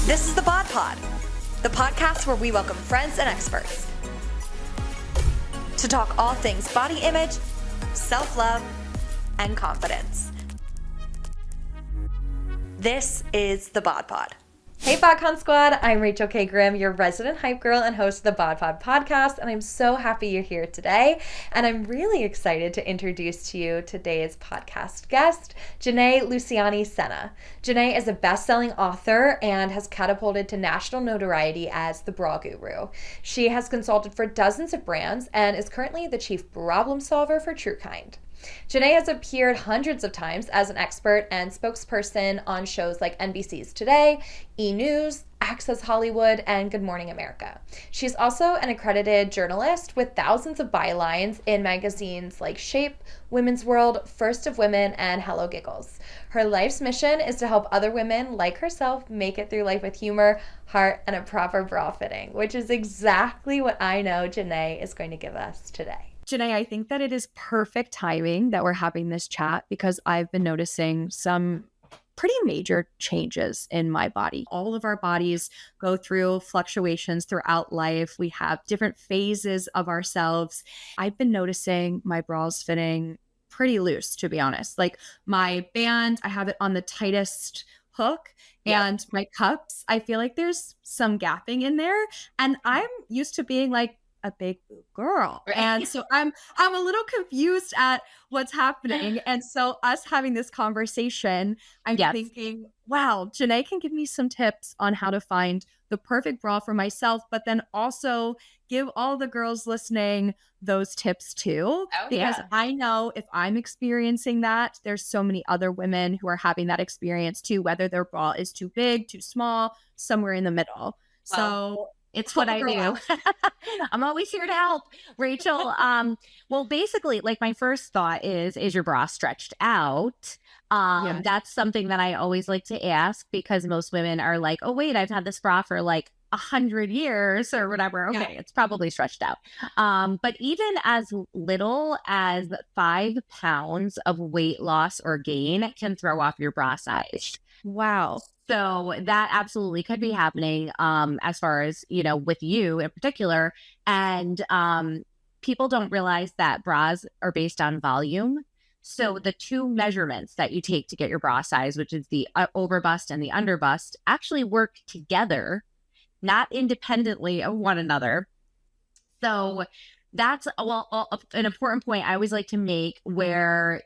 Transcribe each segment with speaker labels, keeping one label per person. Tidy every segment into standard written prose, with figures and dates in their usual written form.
Speaker 1: This is the BodPod, the podcast where we welcome friends and experts to talk all things body image, self-love, and confidence. This is the BodPod. Hey BodCon Squad, I'm Rachel K. Grimm, your resident hype girl and host of the BodPod podcast, and I'm so happy you're here today, and I'm really excited to introduce to you today's podcast guest, Jené Luciani Sena. Jené is a best-selling author and has catapulted to national notoriety as the bra guru. She has consulted for dozens of brands and is currently the chief problem solver for Truekind. Jené has appeared hundreds of times as an expert and spokesperson on shows like NBC's Today, E! News, Access Hollywood, and Good Morning America. She's also an accredited journalist with thousands of bylines in magazines like Shape, Women's World, First of Women, and Hello Giggles. Her life's mission is to help other women like herself make it through life with humor, heart, and a proper bra fitting, which is exactly what I know Jené is going to give us today.
Speaker 2: Jené, I think that it is perfect timing that we're having this chat because I've been noticing some pretty major changes in my body. All of our bodies go through fluctuations throughout life. We have different phases of ourselves. I've been noticing my bras fitting pretty loose, to be honest. Like my band, I have it on the tightest hook. And my cups, I feel like there's some gapping in there. And I'm used to being like a big boob girl. Right. And so I'm a little confused at what's happening. And so us having this conversation, I'm thinking, wow, Jené can give me some tips on how to find the perfect bra for myself, but then also give all the girls listening those tips too. Because I know if I'm experiencing that, there's so many other women who are having that experience too, whether their bra is too big, too small, somewhere in the middle. So
Speaker 3: it's what I do. I'm always here to help, Rachel. Well, basically, like my first thought is your bra stretched out? That's something that I always like to ask because most women are like, oh, wait, I've had this bra for like 100 years or whatever. Okay, it's probably stretched out. But even as little as 5 pounds of weight loss or gain can throw off your bra size.
Speaker 2: Wow.
Speaker 3: So that absolutely could be happening as far as, with you in particular. And people don't realize that bras are based on volume. So the two measurements that you take to get your bra size, which is the overbust and the underbust, actually work together, not independently of one another. So that's an important point I always like to make where,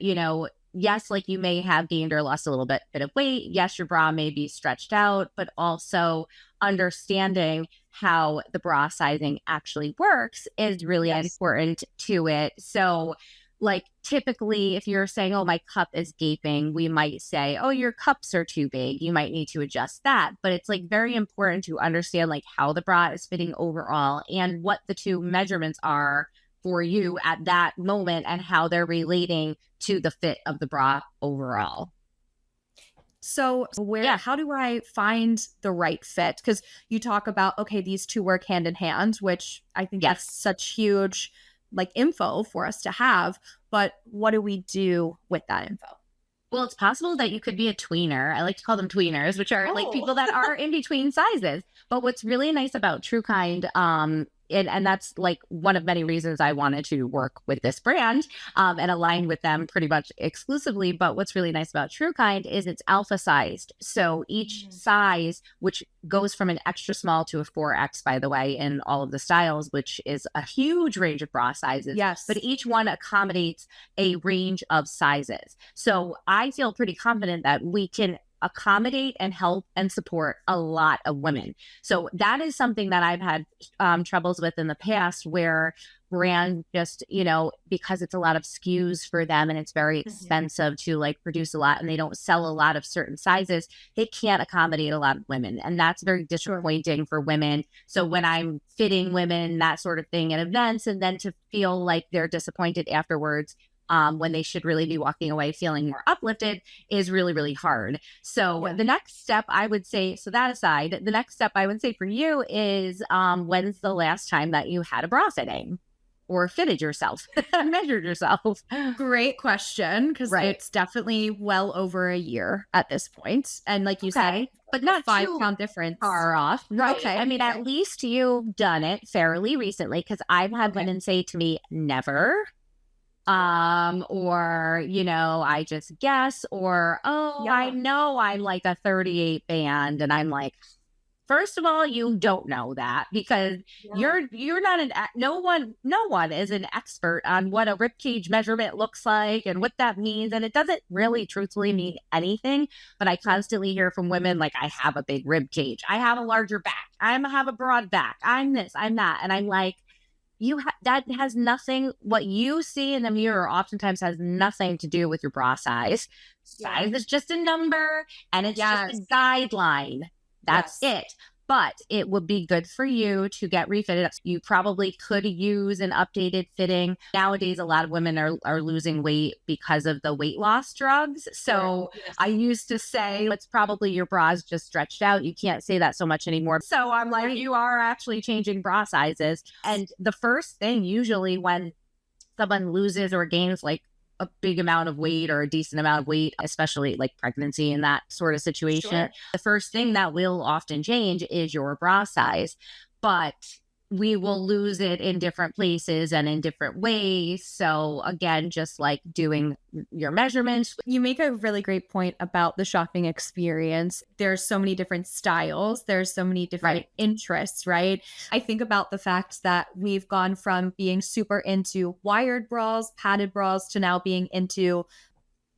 Speaker 3: yes, like you may have gained or lost a little bit of weight. Yes, your bra may be stretched out, but also understanding how the bra sizing actually works is really important to it. So like typically if you're saying, oh, my cup is gaping, we might say, oh, your cups are too big. You might need to adjust that. But it's like very important to understand like how the bra is fitting overall and what the two measurements are for you at that moment and how they're relating to the fit of the bra overall.
Speaker 2: So how do I find the right fit? Because you talk about, okay, these two work hand in hand, which I think that's such huge like info for us to have. But what do we do with that info?
Speaker 3: Well, it's possible that you could be a tweener. I like to call them tweeners, which are like people that are in between sizes. But what's really nice about Truekind, and that's like one of many reasons I wanted to work with this brand and align with them pretty much exclusively. But what's really nice about Truekind is it's alpha sized. So each size, which goes from an extra small to a 4X, by the way, in all of the styles, which is a huge range of bra sizes.
Speaker 2: Yes.
Speaker 3: But each one accommodates a range of sizes. So I feel pretty confident that we can accommodate and help and support a lot of women. So that is something that I've had troubles with in the past where brands just, because it's a lot of SKUs for them and it's very expensive to like produce a lot and they don't sell a lot of certain sizes, they can't accommodate a lot of women. And that's very disappointing for women. So when I'm fitting women, that sort of thing at events, and then to feel like they're disappointed afterwards, when they should really be walking away feeling more uplifted is really, really hard. So the next step I would say, so that aside, the next step I would say for you is when's the last time that you had a bra fitting? or fitted yourself, measured yourself?
Speaker 2: Great question, because it's definitely well over a year at this point. And like you said,
Speaker 3: but not
Speaker 2: 5-pound difference.
Speaker 3: Far off. Right.
Speaker 2: Okay.
Speaker 3: I mean, at least you've done it fairly recently, because I've had women say to me, never. Or, I just guess, or, I know I'm like a 38 band. And I'm like, first of all, you don't know that, because you're not no one is an expert on what a rib cage measurement looks like and what that means. And it doesn't really truthfully mean anything. But I constantly hear from women like, I have a big rib cage, I have a larger back, I have a broad back, I'm this, I'm that. And I'm like, that has nothing, what you see in the mirror oftentimes has nothing to do with your bra size. Size is just a number, and it's just a guideline. That's it. But it would be good for you to get refitted. You probably could use an updated fitting. Nowadays, a lot of women are losing weight because of the weight loss drugs. So I used to say, it's probably your bra's just stretched out. You can't say that so much anymore. So I'm like, you are actually changing bra sizes. And the first thing usually when someone loses or gains like a big amount of weight or a decent amount of weight, especially like pregnancy and that sort of situation, the first thing that will often change is your bra size. But we will lose it in different places and in different ways. So again, just like doing your measurements.
Speaker 2: You make a really great point about the shopping experience. There's so many different styles. There's so many different interests, right? I think about the fact that we've gone from being super into wired bras, padded bras, to now being into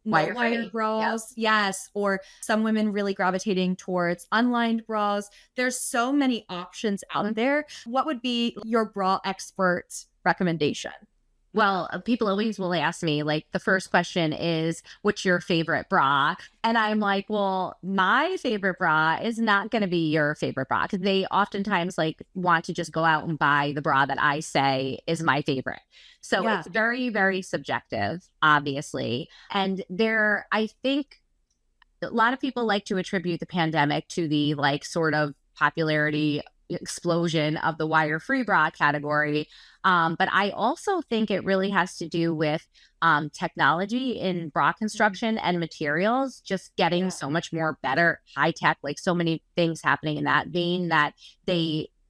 Speaker 2: wired bras. Yes. Or some women really gravitating towards unlined bras. There's so many options out there. What would be your bra expert recommendation?
Speaker 3: Well, people always will ask me, like, the first question is, what's your favorite bra? And I'm like, well, my favorite bra is not going to be your favorite bra, because they oftentimes like want to just go out and buy the bra that I say is my favorite. So it's very, very subjective, obviously. And I think a lot of people like to attribute the pandemic to the like sort of popularity explosion of the wire-free bra category. But I also think it really has to do with technology in bra construction and materials just getting so much more better, high tech, like so many things happening in that vein that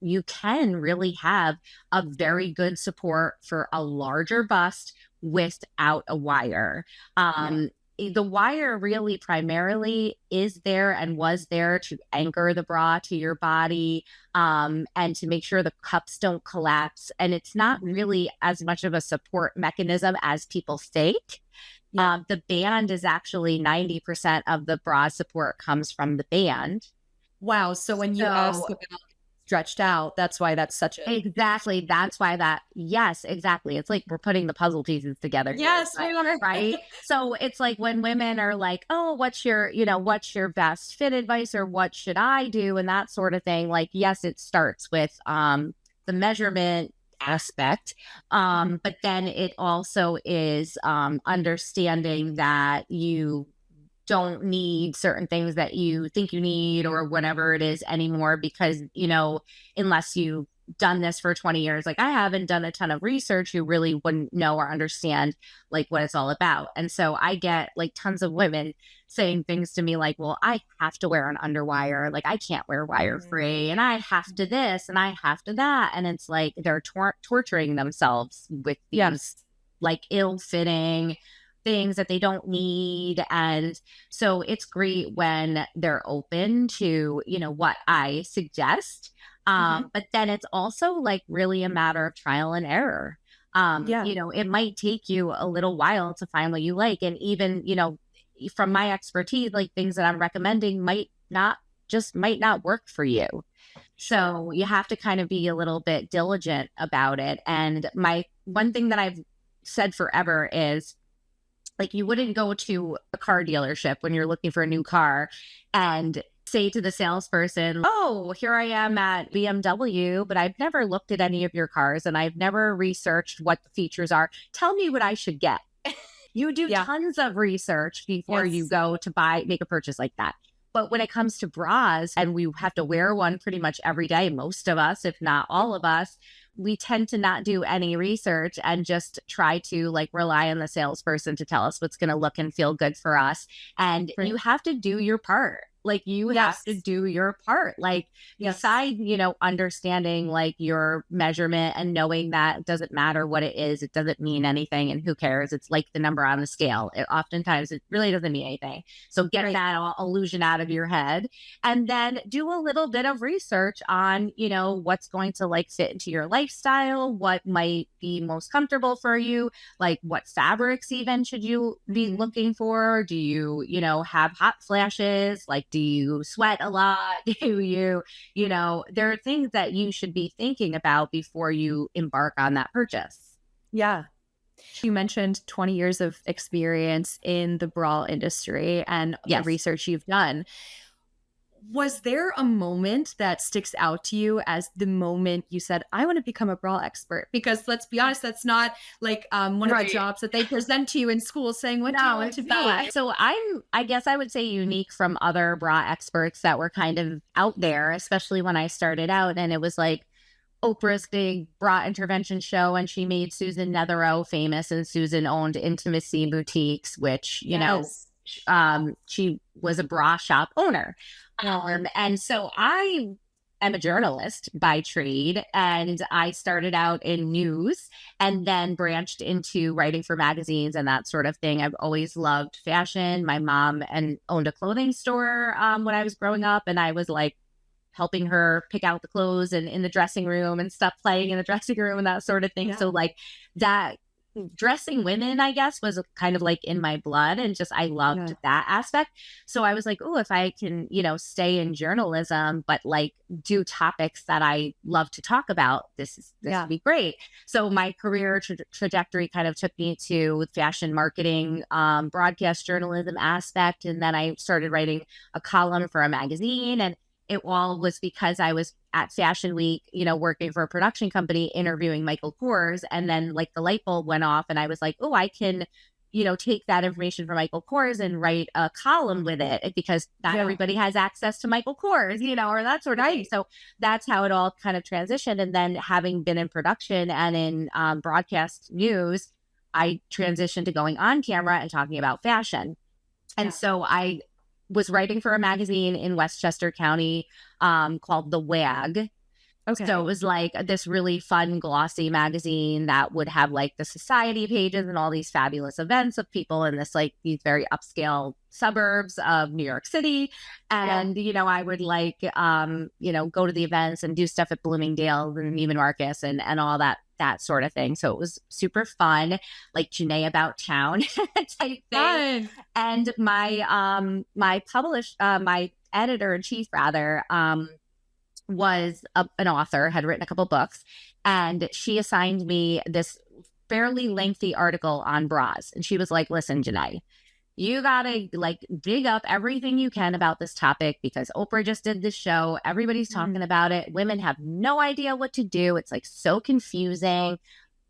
Speaker 3: you can really have a very good support for a larger bust without a wire. The wire really primarily is there and was there to anchor the bra to your body, and to make sure the cups don't collapse. And it's not really as much of a support mechanism as people think. The band is actually 90% of the bra support comes from the band.
Speaker 2: Wow. So when you ask about stretched out, that's why that's such a...
Speaker 3: Exactly. That's why yes, exactly. It's like we're putting the puzzle pieces together.
Speaker 2: Yes.
Speaker 3: Right. So it's like when women are like, oh, what's your best fit advice, or what should I do? And that sort of thing. Like, yes, it starts with the measurement aspect. But then it also is understanding that you don't need certain things that you think you need or whatever it is anymore, because, unless you've done this for 20 years, like I haven't done a ton of research, you really wouldn't know or understand like what it's all about. And so I get like tons of women saying things to me like, well, I have to wear an underwire, like I can't wear wire free, and I have to this and I have to that. And it's like they're torturing themselves with these like ill-fitting things that they don't need. And so it's great when they're open to, what I suggest. But then it's also like really a matter of trial and error. It might take you a little while to find what you like. And even, from my expertise, like things that I'm recommending might not work for you. So you have to kind of be a little bit diligent about it. And one thing that I've said forever is, like, you wouldn't go to a car dealership when you're looking for a new car and say to the salesperson, oh, here I am at BMW, but I've never looked at any of your cars and I've never researched what the features are. Tell me what I should get. You do tons of research before you go to make a purchase like that. But when it comes to bras, and we have to wear one pretty much every day, most of us, if not all of us, we tend to not do any research and just try to like rely on the salesperson to tell us what's going to look and feel good for us. And you have to do your part. Like you have to do your part. Like beside, you know, understanding like your measurement and knowing that it doesn't matter what it is, it doesn't mean anything, and who cares? It's like the number on the scale. Oftentimes it really doesn't mean anything. So get that illusion out of your head, and then do a little bit of research on, you know, what's going to like fit into your lifestyle, what might be most comfortable for you, like what fabrics even should you be looking for? Do you, you know, have hot flashes? Like, do you sweat a lot? Do you know, there are things that you should be thinking about before you embark on that purchase.
Speaker 2: Yeah. You mentioned 20 years of experience in the bra industry and the research you've done. Was there a moment that sticks out to you as the moment you said, I want to become a bra expert? Because let's be honest, that's not like one of the jobs that they present to you in school saying, what do you want to be?
Speaker 3: So I guess I would say unique from other bra experts that were kind of out there, especially when I started out. And it was like Oprah's big bra intervention show, and she made Susan Netherow famous, and Susan owned Intimacy Boutiques, which, you know, she was a bra shop owner. And so I am a journalist by trade, and I started out in news and then branched into writing for magazines and that sort of thing. I've always loved fashion. My mom owned a clothing store when I was growing up, and I was like helping her pick out the clothes and in the dressing room and stuff, playing in the dressing room and that sort of thing. So like that dressing women, I guess, was kind of like in my blood, and just I loved that aspect. So I was like, oh, if I can, you know, stay in journalism but like do topics that I love to talk about, this would be great. So my career trajectory kind of took me to fashion marketing, broadcast journalism aspect, and then I started writing a column for a magazine, and it all was because I was at Fashion Week, you know, working for a production company, interviewing Michael Kors. And then like the light bulb went off, and I was like, oh, I can, you know, take that information from Michael Kors and write a column with it, because not everybody has access to Michael Kors, you know, or that sort of thing. So that's how it all kind of transitioned. And then having been in production and in broadcast news, I transitioned to going on camera and talking about fashion. And so I was writing for a magazine in Westchester County called The Wag. So it was like this really fun, glossy magazine that would have like the society pages and all these fabulous events of people in this like these very upscale suburbs of New York City. And, you know, I would like, you know, go to the events and do stuff at Bloomingdale's and Neiman Marcus and all that sort of thing. So it was super fun, like Jené About Town type thing. And my my editor-in-chief rather, was an author, had written a couple books, and she assigned me this fairly lengthy article on bras. And she was like, listen, Jené, you gotta like dig up everything you can about this topic, because Oprah just did this show. Everybody's talking about it. Women have no idea what to do. It's like so confusing.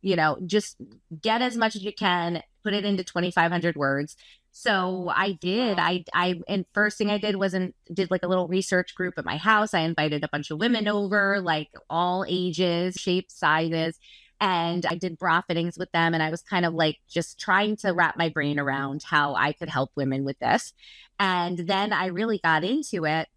Speaker 3: You know, just get as much as you can, put it into 2,500 words. So I did. And first thing I did was did like a little research group at my house. I invited a bunch of women over, like all ages, shapes, sizes, and I did bra fittings with them. And I was kind of like just trying to wrap my brain around how I could help women with this. And then I really got into it.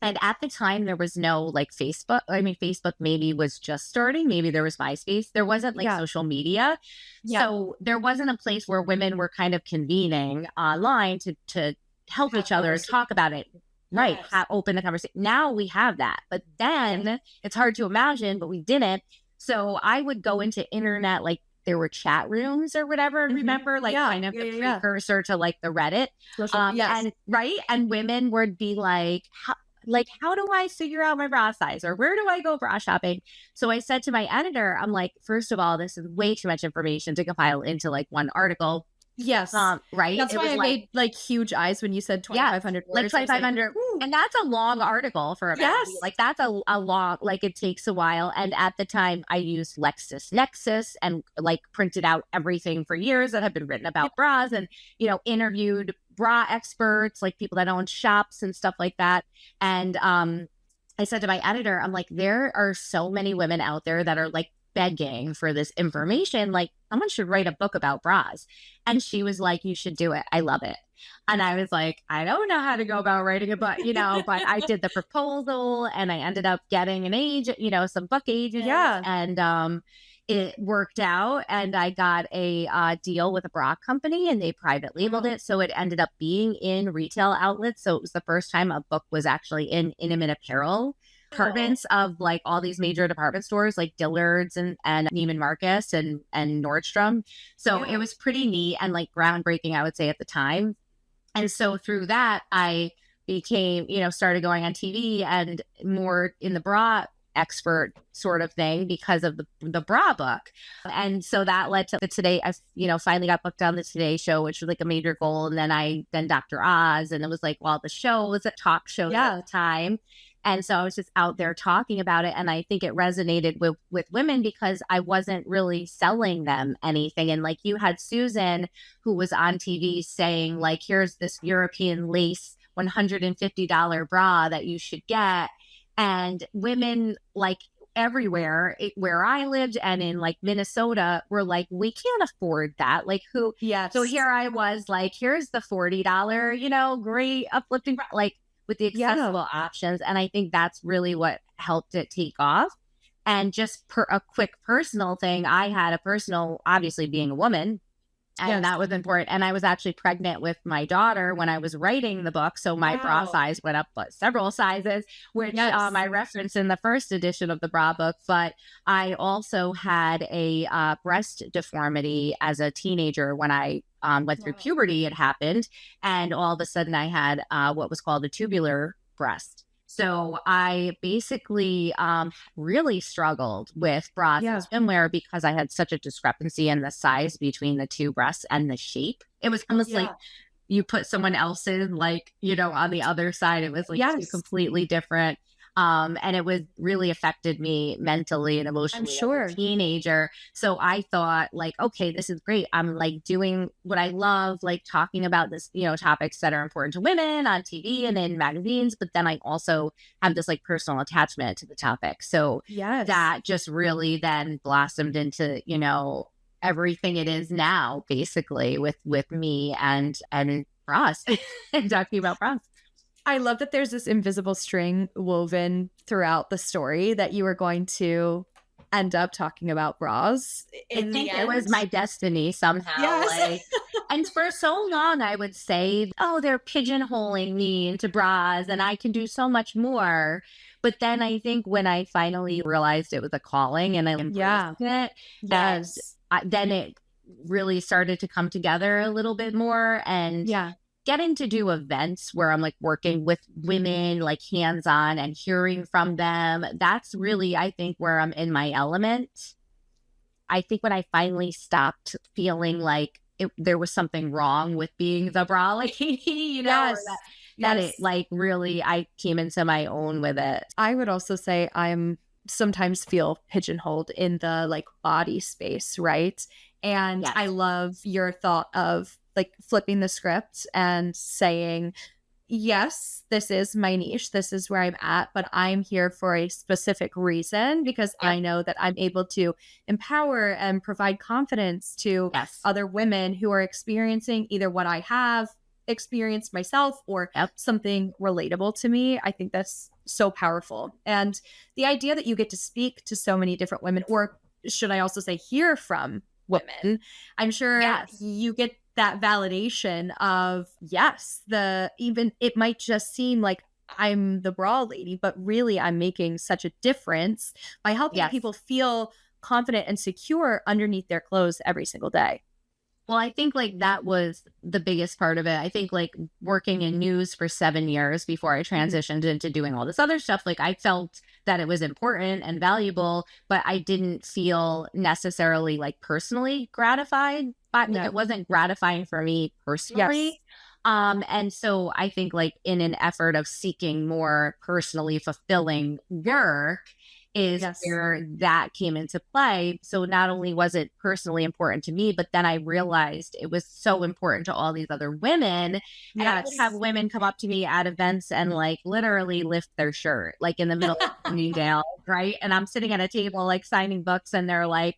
Speaker 3: And at the time, there was no like Facebook. I mean, Facebook maybe was just starting. Maybe there was MySpace. There wasn't like social media. So there wasn't a place where women were kind of convening online to help each other talk about it. Right. Open the conversation. Now we have that. But then it's hard to imagine, but we didn't. So I would go into internet, like there were chat rooms or whatever. Remember, like kind of the precursor to like the Reddit. And women would be like, how do I figure out my bra size, or where do I go bra shopping? So I said to my editor, I'm like, first of all, this is way too much information to compile into like one article.
Speaker 2: Yes.
Speaker 3: Right.
Speaker 2: That's why I made like huge eyes when you said 2,500 words.
Speaker 3: Like 2,500. And that's a long article for a magazine. Like that's a long, like it takes a while. And at the time I used LexisNexis and like printed out everything for years that have been written about bras, and, you know, interviewed bra experts, like people that own shops and stuff like that. And I said to my editor, I'm like, there are so many women out there that are like begging for this information. Like, someone should write a book about bras. And she was like, you should do it. I love it. And I was like, I don't know how to go about writing a book, but I did the proposal and I ended up getting an agent, some book agents.
Speaker 1: Yeah.
Speaker 3: And it worked out, and I got a deal with a bra company, and they private labeled it. So it ended up being in retail outlets. So it was the first time a book was actually in intimate apparel departments of like all these major department stores like Dillard's and Neiman Marcus and Nordstrom. So it was pretty neat and like groundbreaking, I would say, at the time. And so through that, I became, started going on TV and more in the bra expert sort of thing because of the bra book. And so that led to the Today. I finally got booked on the Today Show, which was like a major goal. And then Dr. Oz, and it was like, well, the show was a talk show at the time. And so I was just out there talking about it. And I think it resonated with women because I wasn't really selling them anything. And like, you had Susan, who was on TV saying like, here's this European lace $150 bra that you should get. And women like everywhere where I lived and in like Minnesota were like, we can't afford that. Like who?
Speaker 1: Yes.
Speaker 3: So here I was like, here's the $40, great uplifting, like with the accessible options. And I think that's really what helped it take off. And just a quick personal thing, I had a personal, obviously being a woman, and that was important. And I was actually pregnant with my daughter when I was writing the book. So my bra size went up several sizes, which I referenced in the first edition of the bra book. But I also had a breast deformity as a teenager when I went through puberty. It happened. And all of a sudden I had what was called a tubular breast. So I basically really struggled with bras and swimwear because I had such a discrepancy in the size between the two breasts and the shape. It was almost like you put someone else's, like, on the other side. It was like two completely different. And it was really affected me mentally and emotionally as a teenager. So I thought like, okay, this is great. I'm like doing what I love, like talking about this, topics that are important to women on TV and in magazines. But then I also have this like personal attachment to the topic. So that just really then blossomed into, everything it is now, basically with me and bras and talking about bras.
Speaker 2: I love that there's this invisible string woven throughout the story that you were going to end up talking about bras.
Speaker 3: I think it was my destiny somehow. Like, and for so long, I would say, oh, they're pigeonholing me into bras and I can do so much more. But then I think when I finally realized it was a calling and I embraced it, then it really started to come together a little bit more. And getting to do events where I'm like working with women, like hands-on and hearing from them. That's really, I think, where I'm in my element. I think when I finally stopped feeling like there was something wrong with being the bra lady, that it like really, I came into my own with it.
Speaker 2: I would also say I'm sometimes feel pigeonholed in the like body space, right? And I love your thought of like flipping the script and saying, yes, this is my niche. This is where I'm at, but I'm here for a specific reason because I know that I'm able to empower and provide confidence to other women who are experiencing either what I have experienced myself or something relatable to me. I think that's so powerful. And the idea that you get to speak to so many different women, or should I also say hear from women, I'm sure you get that validation of even it might just seem like I'm the bra lady, but really I'm making such a difference by helping people feel confident and secure underneath their clothes every single day.
Speaker 3: Well, I think like that was the biggest part of it. I think like working in news for 7 years before I transitioned into doing all this other stuff, like I felt that it was important and valuable, but I didn't feel necessarily like personally gratified. But it wasn't gratifying for me personally. And so I think like in an effort of seeking more personally fulfilling work, is
Speaker 2: Yes.
Speaker 3: where that came into play. So not only was it personally important to me, but then I realized it was so important to all these other women. And I would
Speaker 2: Yes.
Speaker 3: have women come up to me at events and like literally lift their shirt, like in the middle of Meadale, right? And I'm sitting at a table like signing books, and they're like,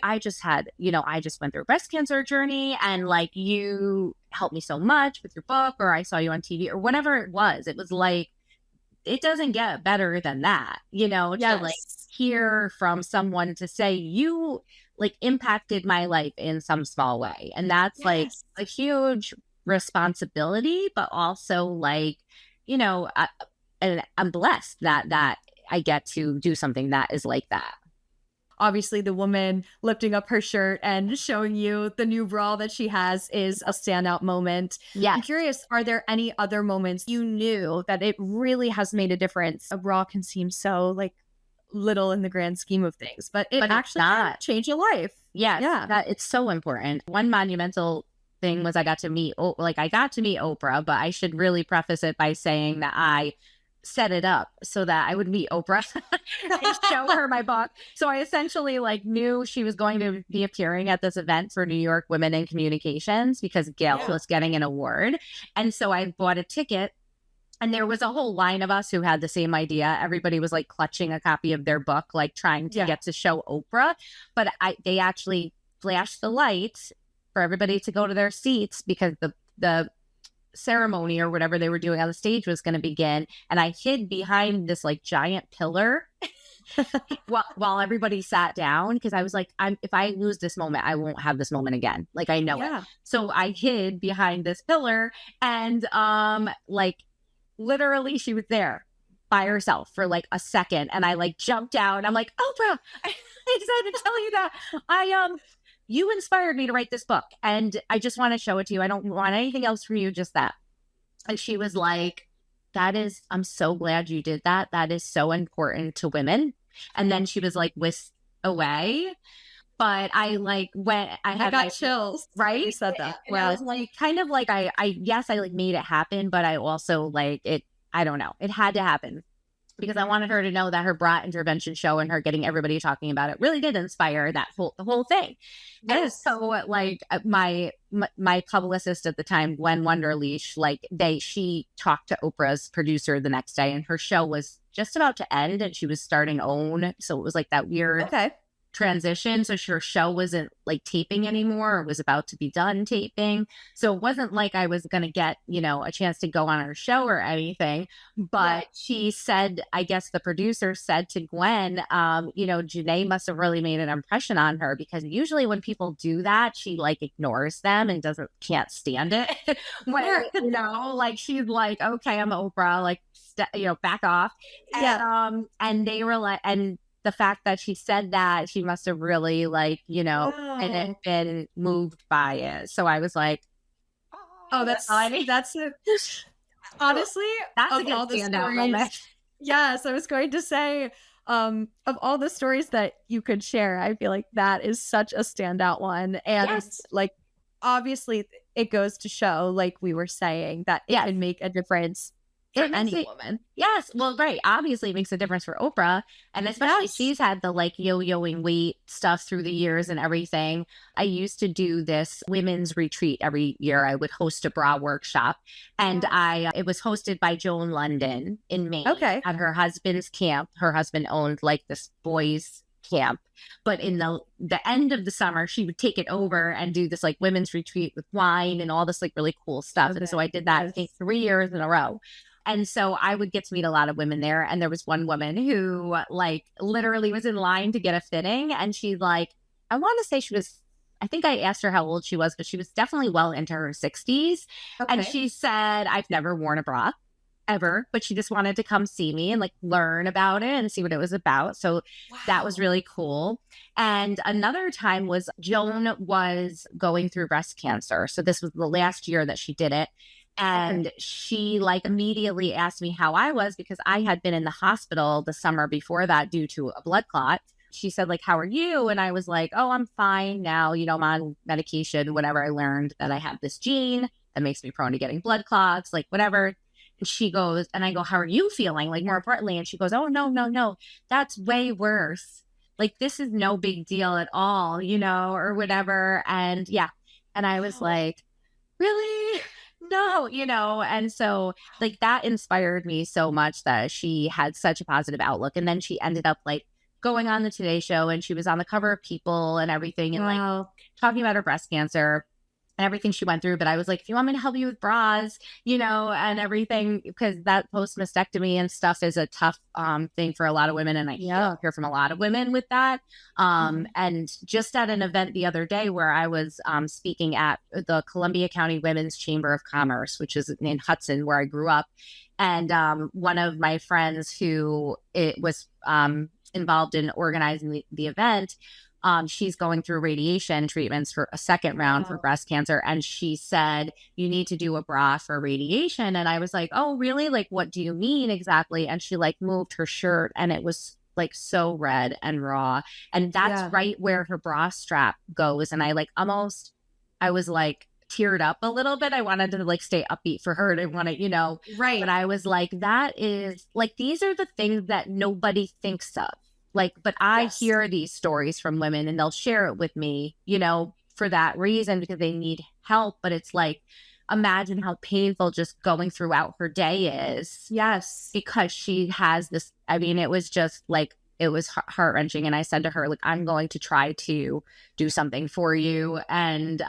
Speaker 3: I just had, I just went through a breast cancer journey, and like you helped me so much with your book, or I saw you on TV, or whatever it was. It was like, it doesn't get better than that, to like hear from someone to say you like impacted my life in some small way. And that's like a huge responsibility, but also like, and I'm blessed that I get to do something that is like that.
Speaker 2: Obviously, the woman lifting up her shirt and showing you the new bra that she has is a standout moment.
Speaker 3: Yeah.
Speaker 2: I'm curious, are there any other moments you knew that it really has made a difference? A bra can seem so like little in the grand scheme of things, but it actually can change your life.
Speaker 3: Yes,
Speaker 2: Yeah.
Speaker 3: that it's so important. One monumental thing was I got to meet Oprah, but I should really preface it by saying that I set it up so that I would meet Oprah and show her my book. So I essentially like knew she was going to be appearing at this event for New York Women in Communications because Gail was getting an award. And so I bought a ticket, and there was a whole line of us who had the same idea. Everybody was like clutching a copy of their book, like trying to get to show Oprah. But they actually flashed the lights for everybody to go to their seats because the ceremony or whatever they were doing on the stage was going to begin. And I hid behind this like giant pillar while everybody sat down, because I was like, if I lose this moment, I won't have this moment again. Like I know it. So I hid behind this pillar, and like literally she was there by herself for like a second, and I like jumped out. I'm like, Oprah, I decided to tell you that you inspired me to write this book, and I just want to show it to you. I don't want anything else from you, just that. And she was like, I'm so glad you did that. That is so important to women. And then she was like whisked away. But I like went, I
Speaker 2: got chills.
Speaker 3: Right?
Speaker 2: You said that.
Speaker 3: Well, it's like kind of like I like made it happen, but I also like it, I don't know. It had to happen because I wanted her to know that her bra intervention show and her getting everybody talking about it really did inspire the whole thing. And so like my publicist at the time, Gwen Wunderlich, like she talked to Oprah's producer the next day, and her show was just about to end and she was starting OWN. So it was like that weird transition. So her show wasn't like taping anymore, or was about to be done taping. So it wasn't like I was going to get, a chance to go on her show or anything. But she said, I guess the producer said to Gwen, Jené must have really made an impression on her, because usually when people do that, she like ignores them and can't stand it. When, like she's like, okay, I'm Oprah, like, back off. And they were like, and the fact that she said that, she must have really like, and been moved by it. So I was like,
Speaker 2: that's honestly, that's a good standout moment. Yes, I was going to say, of all the stories that you could share, I feel like that is such a standout one. And like, obviously it goes to show, like we were saying, that it can make a difference for any woman.
Speaker 3: Yes. Well, right. Obviously it makes a difference for Oprah. And especially she's had the like yo-yoing weight stuff through the years and everything. I used to do this women's retreat every year. I would host a bra workshop, and it was hosted by Joan London in Maine at her husband's camp. Her husband owned like this boys camp, but in the end of the summer, she would take it over and do this like women's retreat with wine and all this like really cool stuff. And so I did that, I think, 3 years in a row. And so I would get to meet a lot of women there. And there was one woman who like literally was in line to get a fitting. And she like, I want to say I think I asked her how old she was, but she was definitely well into her 60s. And she said, I've never worn a bra ever, but she just wanted to come see me and like learn about it and see what it was about. So that was really cool. And another time was Joan was going through breast cancer. So this was the last year that she did it. And she like immediately asked me how I was, because I had been in the hospital the summer before that due to a blood clot. She said like, how are you? And I was like, oh, I'm fine now. I'm on medication, whatever. I learned that I have this gene that makes me prone to getting blood clots, like whatever. And she goes, and I go, how are you feeling? Like, more importantly. And she goes, oh, no, no, no, that's way worse. Like, this is no big deal at all, or whatever. And yeah. And I was like, really? No, and so like that inspired me so much that she had such a positive outlook. And then she ended up like going on the Today Show, and she was on the cover of People and everything, and like talking about her breast cancer and everything she went through. But I was like, if you want me to help you with bras, and everything, because that post mastectomy and stuff is a tough thing for a lot of women. And I hear from a lot of women with that. And just at an event the other day where I was speaking at the Columbia County Women's Chamber of Commerce, which is in Hudson, where I grew up. And one of my friends who it was involved in organizing the event, she's going through radiation treatments for a second round for breast cancer. And she said, you need to do a bra for radiation. And I was like, oh, really? Like, what do you mean exactly? And she like moved her shirt, and it was like so red and raw. And that's right where her bra strap goes. And I was like teared up a little bit. I wanted to like stay upbeat for her. I didn't want to,
Speaker 2: Right.
Speaker 3: But I was like, that is like, these are the things that nobody thinks of. Like, but I hear these stories from women, and they'll share it with me, for that reason, because they need help. But it's like, imagine how painful just going throughout her day is.
Speaker 2: Yes.
Speaker 3: Because she has this, I mean, it was just like, it was heart wrenching. And I said to her, like, I'm going to try to do something for you. And,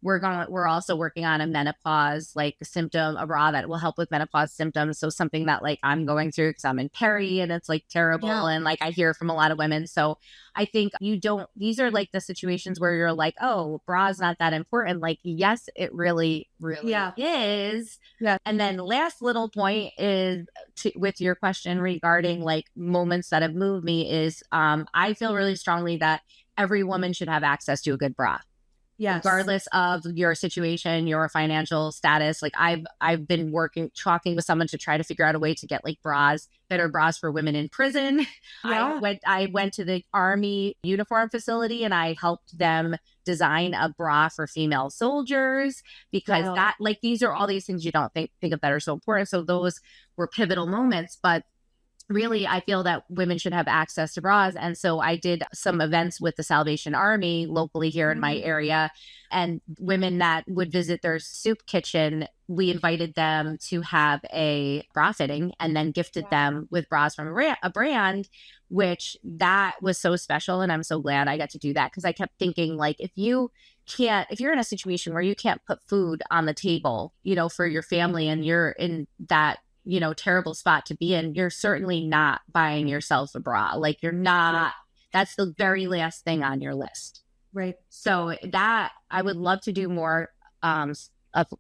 Speaker 3: we're also working on a menopause, like a bra that will help with menopause symptoms. So something that like I'm going through because I'm in peri and it's like terrible. Yeah. And like I hear from a lot of women. So I think these are like the situations where you're like, oh, bra's not that important. Like, yes, it really, really is. Yeah. And then last little point is with your question regarding like moments that have moved me is I feel really strongly that every woman should have access to a good bra. Yes. Regardless of your situation, your financial status. Like I've been talking with someone to try to figure out a way to get like better bras for women in prison. Yeah. I went to the Army uniform facility, and I helped them design a bra for female soldiers, because these are all these things you don't think of that are so important. So those were pivotal moments, but really, I feel that women should have access to bras. And so I did some events with the Salvation Army locally here in my area, and women that would visit their soup kitchen, we invited them to have a bra fitting and then gifted them with bras from a brand, which that was so special. And I'm so glad I got to do that, because I kept thinking, like, if you're in a situation where you can't put food on the table, for your family, and you're in that terrible spot to be in, you're certainly not buying yourself a bra. Like, you're not, that's the very last thing on your list.
Speaker 2: Right.
Speaker 3: So that I would love to do more of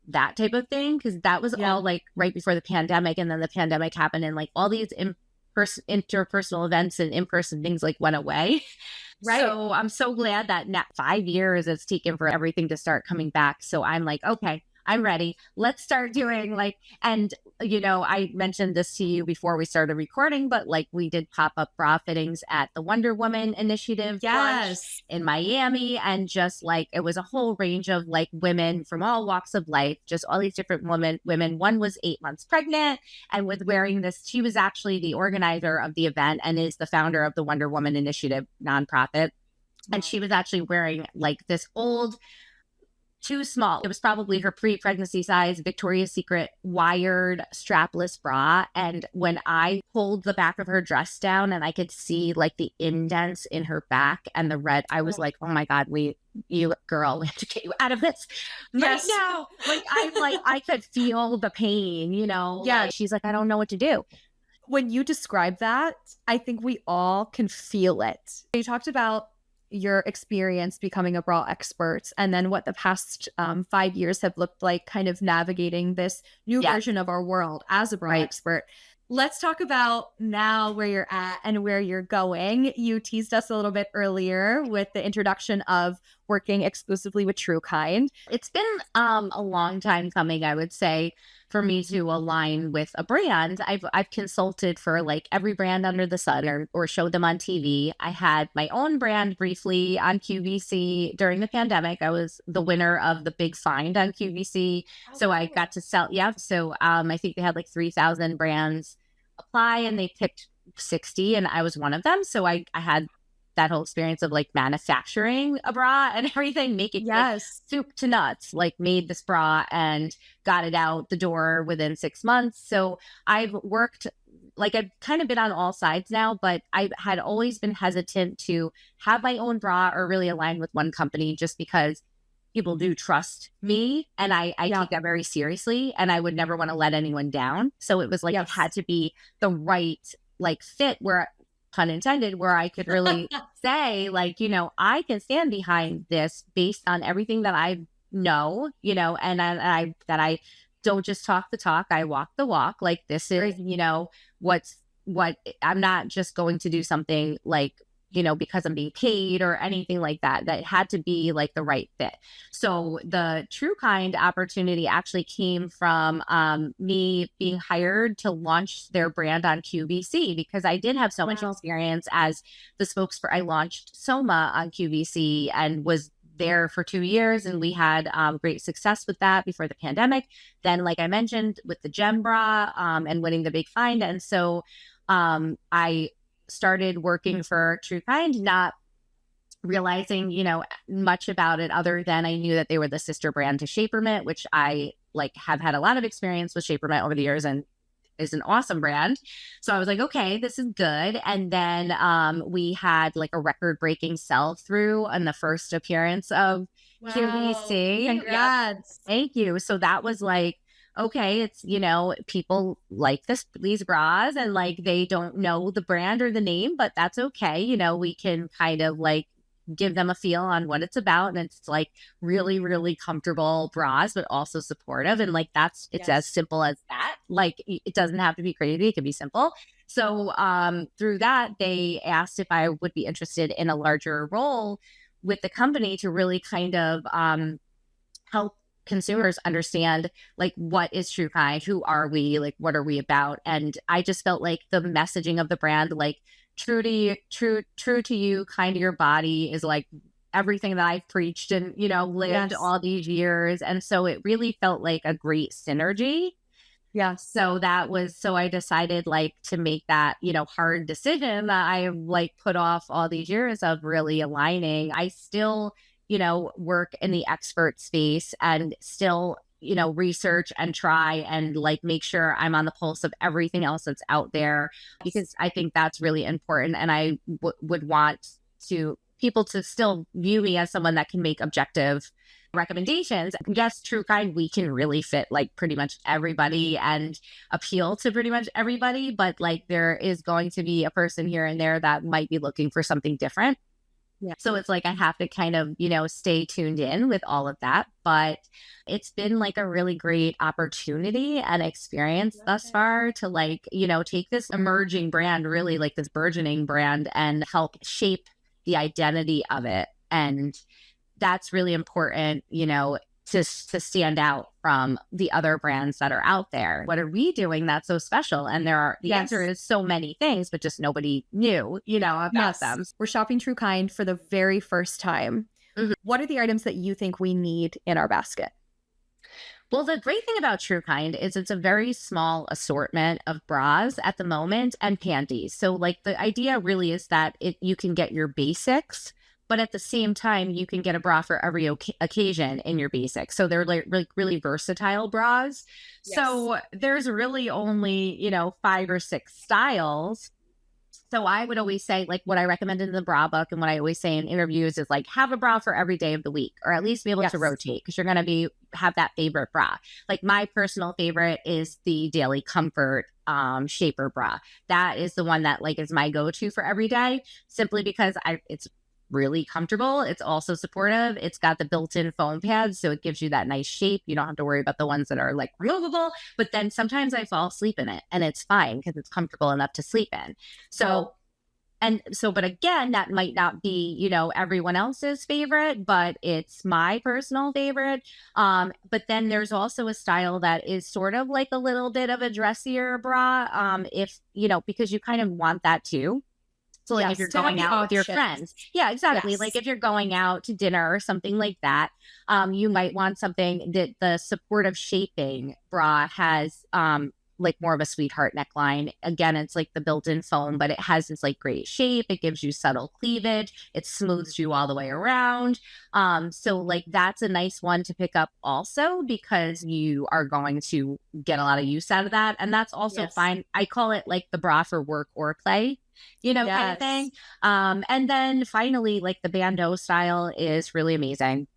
Speaker 3: that type of thing, because that was all like right before the pandemic. And then the pandemic happened, and like all these interpersonal events and in-person things like went away. Right. So I'm so glad that 5 years it's taken for everything to start coming back. So I'm like, okay, I'm ready. Let's start doing and I mentioned this to you before we started recording, but like we did pop-up bra fittings at the Wonder Woman Initiative in Miami. And just like, it was a whole range of like women from all walks of life, just all these different women. One was 8 months pregnant and was wearing this. She was actually the organizer of the event and is the founder of the Wonder Woman Initiative nonprofit. And she was actually wearing like this old, too small. It was probably her pre-pregnancy size Victoria's Secret wired strapless bra. And when I pulled the back of her dress down and I could see like the indents in her back and the red, I was like, oh my God, you girl, we have to get you out of this right now. Like, I could feel the pain, Yeah. She's like, I don't know what to do.
Speaker 2: When you describe that, I think we all can feel it. You talked about your experience becoming a bra expert, and then what the past 5 years have looked like kind of navigating this new version of our world as a bra expert. Let's talk about now where you're at and where you're going. You teased us a little bit earlier with the introduction of working exclusively with Truekind?
Speaker 3: It's been a long time coming, I would say, for me to align with a brand. I've consulted for like every brand under the sun, or showed them on TV. I had my own brand briefly on QVC during the pandemic. I was the winner of the big find on QVC. So I got to sell. Yeah. So I think they had like 3,000 brands apply, and they picked 60, and I was one of them. So I had that whole experience of like manufacturing a bra and everything, making like, soup to nuts, like made this bra and got it out the door within 6 months. So I've worked, like I've kind of been on all sides now, but I had always been hesitant to have my own bra or really align with one company, just because people do trust me, and I take that very seriously, and I would never want to let anyone down. So it was like, it had to be the right like fit, where, pun intended, where I could really say like, I can stand behind this based on everything that I know, and that I don't just talk the talk, I walk the walk. Like this is, what I'm not just going to do something like, because I'm being paid or anything like that. That had to be like the right fit. So the Truekind opportunity actually came from me being hired to launch their brand on QVC, because I did have so much experience as the spokesperson. I launched Soma on QVC and was there for 2 years, and we had great success with that before the pandemic. Then, like I mentioned, with the GemBra and winning the big find. And so I started working for Truekind, not realizing, much about it, other than I knew that they were the sister brand to Shapermint, which I like have had a lot of experience with Shapermint over the years, and is an awesome brand. So I was like, okay, this is good. And then we had like a record breaking sell through on the first appearance of QVC.
Speaker 1: Congrats.
Speaker 3: Thank you. So that was like, okay, it's, people like these bras, and like they don't know the brand or the name, but that's okay. We can kind of like give them a feel on what it's about. And it's like really, really comfortable bras, but also supportive. And like it's as simple as that. Like it doesn't have to be crazy, it can be simple. So through that, they asked if I would be interested in a larger role with the company to really kind of help consumers understand like, what is Truekind, who are we, like what are we about. And I just felt like the messaging of the brand, like true to you, kind to your body, is like everything that I've preached and lived all these years. And so it really felt like a great synergy. So I decided like to make that hard decision that I like put off all these years of really aligning. I still work in the expert space and still, research and try and like make sure I'm on the pulse of everything else that's out there, because I think that's really important. And I would want people to still view me as someone that can make objective recommendations. Yes, Truekind, we can really fit like pretty much everybody and appeal to pretty much everybody, but like there is going to be a person here and there that might be looking for something different. So it's like I have to kind of, stay tuned in with all of that. But it's been like a really great opportunity and experience thus far to like, take this emerging brand, really like this burgeoning brand, and help shape the identity of it. And that's really important, to stand out from the other brands that are out there. What are we doing that's so special? And the answer is so many things, but just nobody knew, about them.
Speaker 2: We're shopping Truekind for the very first time. What are the items that you think we need in our basket?
Speaker 3: Well, the great thing about Truekind is it's a very small assortment of bras at the moment and panties. So like the idea really is that you can get your basics, but at the same time, you can get a bra for every occasion in your basics. So they're like really versatile bras. So there's really only, 5 or 6 styles. So I would always say, like, what I recommend in the bra book and what I always say in interviews is like, have a bra for every day of the week, or at least be able to rotate, because you're going to have that favorite bra. Like my personal favorite is the Daily Comfort Shaper bra. That is the one that like is my go-to for every day, simply because it's really comfortable. It's also supportive. It's got the built-in foam pads, so it gives you that nice shape. You don't have to worry about the ones that are like removable. But then sometimes I fall asleep in it, and it's fine because it's comfortable enough to sleep in. So And so, but again, that might not be, you know, everyone else's favorite, but it's my personal favorite. But then there's also a style that is sort of like a little bit of a dressier bra. If, you know, because you kind of want that too. So like if you're going out with your friends. Yeah, exactly.
Speaker 2: Yes.
Speaker 3: Like if you're going out to dinner or something like that, you might want something that the supportive shaping bra has like more of a sweetheart neckline. Again, it's like the built-in foam, but it has this like great shape. It gives you subtle cleavage. It smooths you all the way around. So like that's a nice one to pick up also because you are going to get a lot of use out of that. And that's also fine. I call it like the bra for work or play, you know, kind of thing. And then finally, like the bandeau style is really amazing.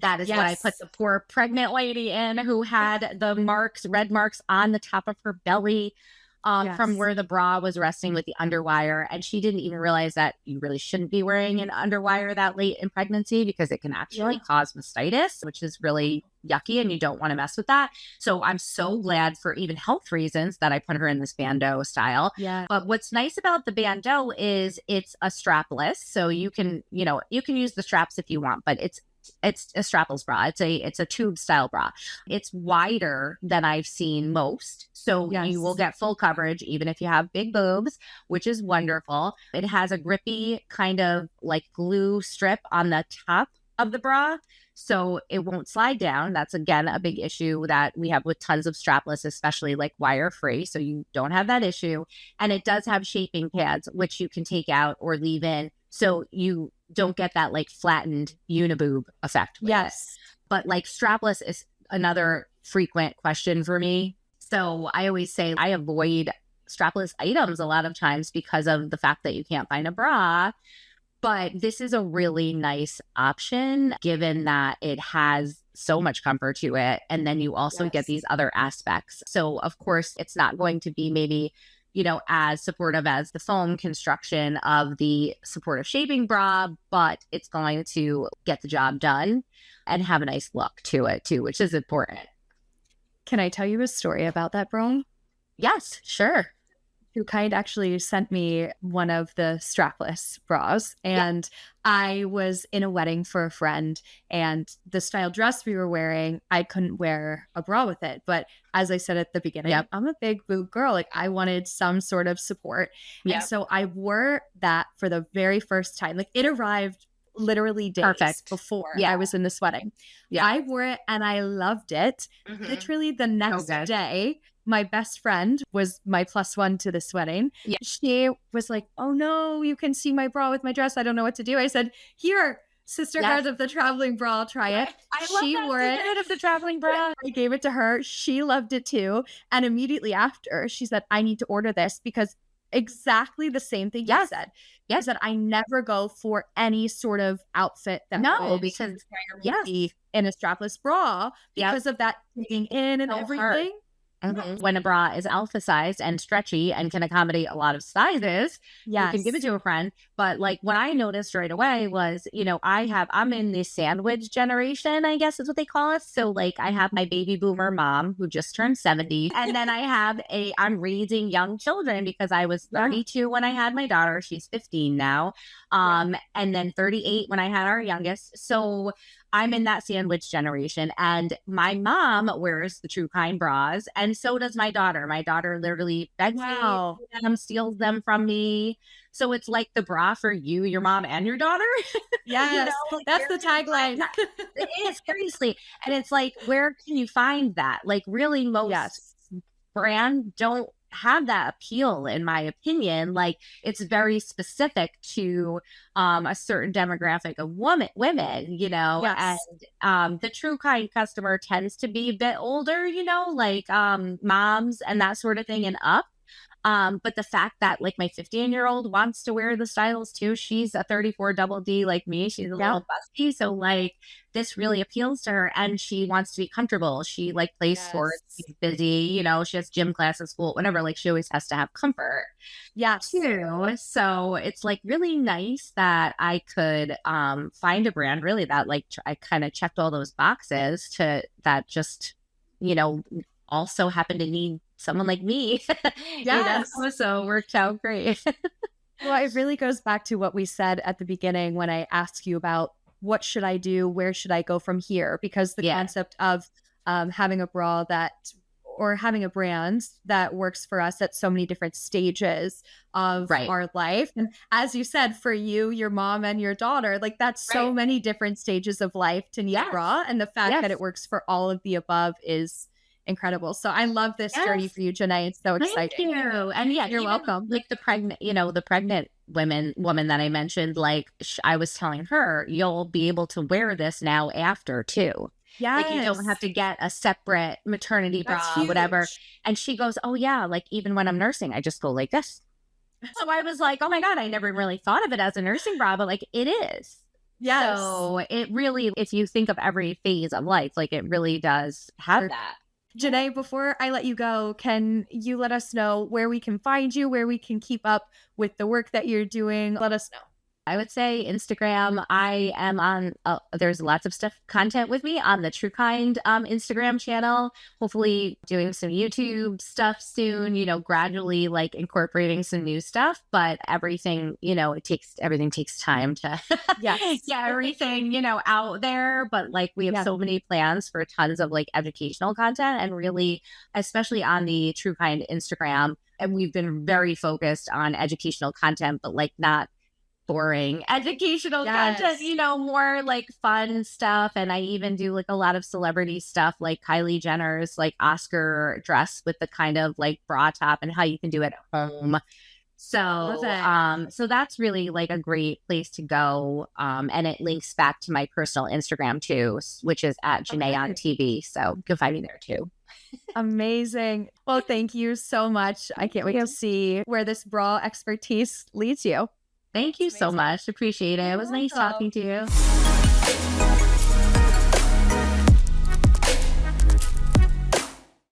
Speaker 3: That is what I put the poor pregnant lady in who had the marks, red marks on the top of her belly from where the bra was resting with the underwire. And she didn't even realize that you really shouldn't be wearing an underwire that late in pregnancy because it can actually cause mastitis, which is really yucky and you don't want to mess with that. So I'm so glad for even health reasons that I put her in this bandeau style.
Speaker 2: Yeah.
Speaker 3: But what's nice about the bandeau is it's a strapless. So you can, you know, you can use the straps if you want, but it's a strapless bra. It's a tube style bra. It's wider than I've seen most. So you will get full coverage even if you have big boobs, which is wonderful. It has a grippy kind of like glue strip on the top of the bra. So it won't slide down. That's again a big issue that we have with tons of strapless, especially like wire free. So you don't have that issue. And it does have shaping pads, which you can take out or leave in. So you don't get that like flattened uniboob effect.
Speaker 2: Yes.
Speaker 3: But like strapless is another frequent question for me. So I always say I avoid strapless items a lot of times because of the fact that you can't find a bra. But this is a really nice option given that it has so much comfort to it. And then you also get these other aspects. So of course, it's not going to be maybe, you know, as supportive as the foam construction of the supportive shaping bra, but it's going to get the job done and have a nice look to it too, which is important.
Speaker 2: Can I tell you a story about that bra?
Speaker 3: Yes, sure.
Speaker 2: Truekind actually sent me one of the strapless bras, and I was in a wedding for a friend, and the style dress we were wearing, I couldn't wear a bra with it. But as I said at the beginning, I'm a big boob girl. Like I wanted some sort of support. And so I wore that for the very first time. Like it arrived literally days before I was in this wedding. I wore it and I loved it. Literally the next day, my best friend was my plus one to this wedding. She was like, oh no, you can see my bra with my dress. I don't know what to do. I said, here, sisterhood of the traveling bra, try it.
Speaker 3: She wore it of the traveling bra.
Speaker 2: I gave it to her. She loved it too. And immediately after, she said, I need to order this because exactly the same thing you said. Yes, that I never go for any sort of outfit that
Speaker 3: because
Speaker 2: in a strapless bra because of that digging in and everything.
Speaker 3: When a bra is alpha sized and stretchy and can accommodate a lot of sizes, you can give it to a friend. But like what I noticed right away was, you know, I'm in the sandwich generation, I guess is what they call it. So like I have my baby boomer mom who just turned 70. And then I'm raising young children because I was 32 when I had my daughter. She's 15 now. And then 38 when I had our youngest. So I'm in that sandwich generation, and my mom wears the Truekind bras, and so does my daughter. My daughter literally begs me, steals them from me. So it's like the bra for you, your mom, and your daughter.
Speaker 2: Yes, you know, like, that's the tagline.
Speaker 3: It is, seriously. And it's like, where can you find that? Like really most brands don't have that appeal, in my opinion. Like it's very specific to a certain demographic of women, you know, and the Truekind customer tends to be a bit older, you know, like moms and that sort of thing and up. But the fact that like my 15-year-old wants to wear the styles too, she's a 34 double D like me. She's a little busty. So like this really appeals to her, and she wants to be comfortable. She like plays sports, she's busy, you know, she has gym class at school, whatever. Like she always has to have comfort. Too. So it's like really nice that I could find a brand really that like I kind of checked all those boxes that just, you know, also happen to need someone like me. You know? So it worked out great.
Speaker 2: Well, it really goes back to what we said at the beginning when I asked you about what should I do, where should I go from here? Because the concept of having a bra or having a brand that works for us at so many different stages of our life. And as you said, for you, your mom and your daughter, like that's so many different stages of life to need a bra. And the fact that it works for all of the above is incredible. So I love this journey for you, Jené. It's so exciting.
Speaker 3: Thank you. And you're welcome. Like the pregnant woman that I mentioned, like I was telling her, you'll be able to wear this now after too.
Speaker 2: Yes.
Speaker 3: Like you don't have to get a separate maternity bra, whatever. And she goes, oh yeah, like even when I'm nursing, I just go like this. So I was like, oh my God, I never really thought of it as a nursing bra, but like it is.
Speaker 2: Yes.
Speaker 3: So it really, if you think of every phase of life, like it really does have that.
Speaker 2: Jené, before I let you go, can you let us know where we can find you, where we can keep up with the work that you're doing? Let us know.
Speaker 3: I would say Instagram. I am on, there's lots of content with me on the Truekind Instagram channel. Hopefully doing some YouTube stuff soon, gradually like incorporating some new stuff, but everything, everything takes time to get everything, out there. But like we have so many plans for tons of like educational content and really, especially on the Truekind Instagram. And we've been very focused on educational content, but like not boring educational content, more like fun stuff. And I even do like a lot of celebrity stuff, like Kylie Jenner's like Oscar dress with the kind of like bra top and how you can do it at home. So, so that's really like a great place to go. And it links back to my personal Instagram too, which is at Jené on TV. So you can find me there too.
Speaker 2: Amazing. Well, thank you so much. I can't wait to see where this bra expertise leads you.
Speaker 3: Thank you so much. Appreciate it. It was nice talking to you.